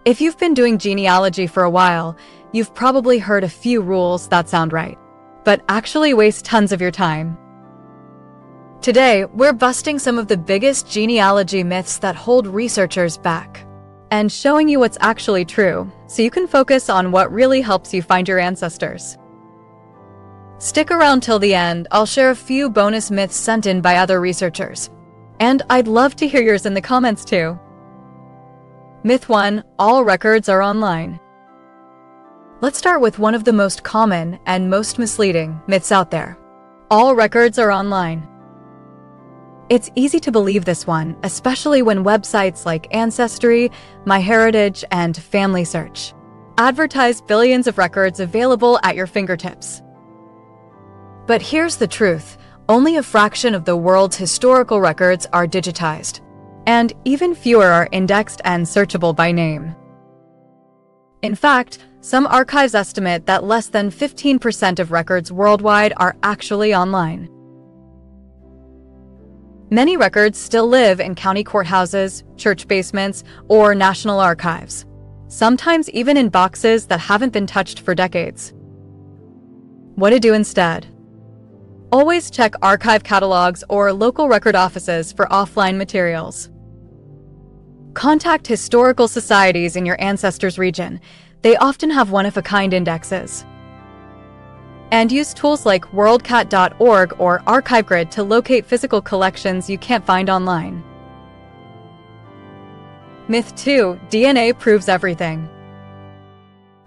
If you've been doing genealogy for a while, you've probably heard a few rules that sound right, but actually waste tons of your time. Today, we're busting some of the biggest genealogy myths that hold researchers back, and showing you what's actually true, so you can focus on what really helps you find your ancestors. Stick around till the end. I'll share a few bonus myths sent in by other researchers, and I'd love to hear yours in the comments too. Myth 1: all records are online. Let's start with one of the most common and most misleading myths out there. All records are online. It's easy to believe this one, especially when websites like Ancestry, MyHeritage, and Family Search advertise billions of records available at your fingertips. But here's the truth: only a fraction of the world's historical records are digitized, and even fewer are indexed and searchable by name. In fact, some archives estimate that less than 15% of records worldwide are actually online. Many records still live in county courthouses, church basements, or national archives, sometimes even in boxes that haven't been touched for decades. What to do instead? Always check archive catalogs or local record offices for offline materials. Contact historical societies in your ancestors' region. They often have one-of-a-kind indexes. And use tools like worldcat.org or ArchiveGrid to locate physical collections you can't find online. Myth 2: DNA proves everything.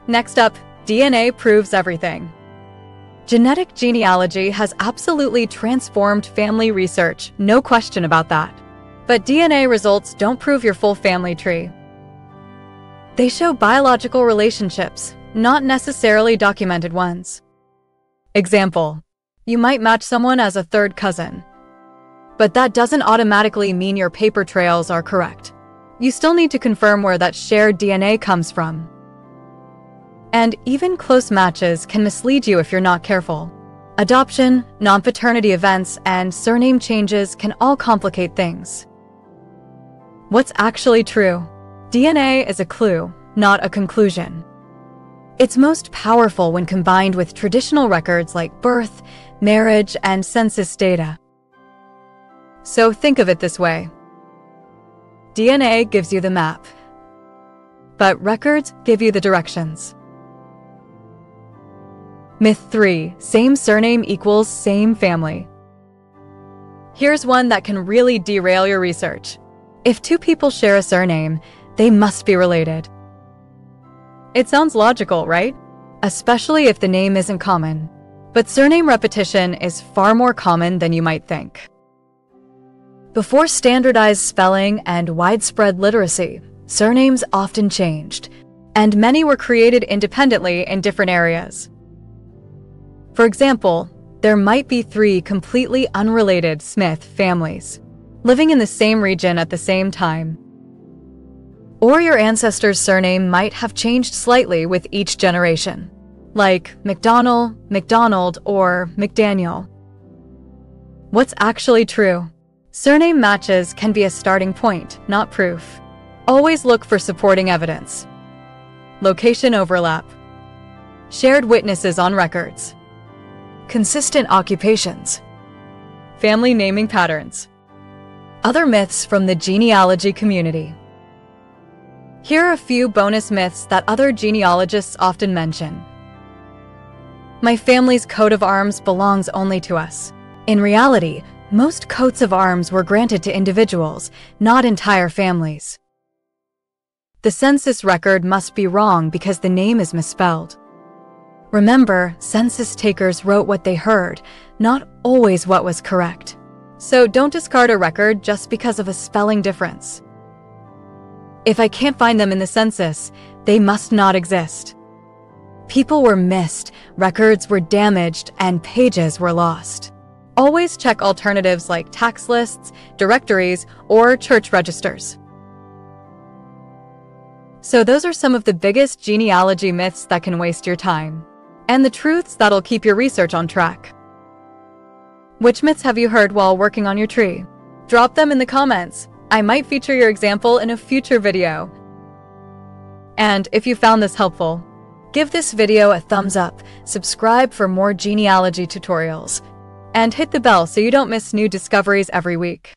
Next up, DNA proves everything. Genetic genealogy has absolutely transformed family research, no question about that. But DNA results don't prove your full family tree. They show biological relationships, not necessarily documented ones. Example: you might match someone as a third cousin, but that doesn't automatically mean your paper trails are correct. You still need to confirm where that shared DNA comes from. And even close matches can mislead you if you're not careful. Adoption, non-paternity events, and surname changes can all complicate things. What's actually true? DNA is a clue, not a conclusion. It's most powerful when combined with traditional records like birth, marriage, and census data. So think of it this way. DNA gives you the map, but records give you the directions. Myth 3: same surname equals same family. Here's one that can really derail your research. If two people share a surname, they must be related. It sounds logical, right? Especially if the name isn't common. But surname repetition is far more common than you might think. Before standardized spelling and widespread literacy, surnames often changed, and many were created independently in different areas. For example, there might be 3 completely unrelated Smith families living in the same region at the same time. Or your ancestor's surname might have changed slightly with each generation, like McDonnell, McDonald, or McDaniel. What's actually true? Surname matches can be a starting point, not proof. Always look for supporting evidence. Location overlap. Shared witnesses on records. Consistent occupations. Family naming patterns. Other myths from the genealogy community. Here are a few bonus myths that other genealogists often mention. My family's coat of arms belongs only to us. In reality, most coats of arms were granted to individuals, not entire families. The census record must be wrong because the name is misspelled. Remember, census takers wrote what they heard, not always what was correct. So don't discard a record just because of a spelling difference. If I can't find them in the census, they must not exist. People were missed, records were damaged, and pages were lost. Always check alternatives like tax lists, directories, or church registers. So those are some of the biggest genealogy myths that can waste your time, and the truths that'll keep your research on track. Which myths have you heard while working on your tree? Drop them in the comments. I might feature your example in a future video. And if you found this helpful, give this video a thumbs up, subscribe for more genealogy tutorials, and hit the bell so you don't miss new discoveries every week.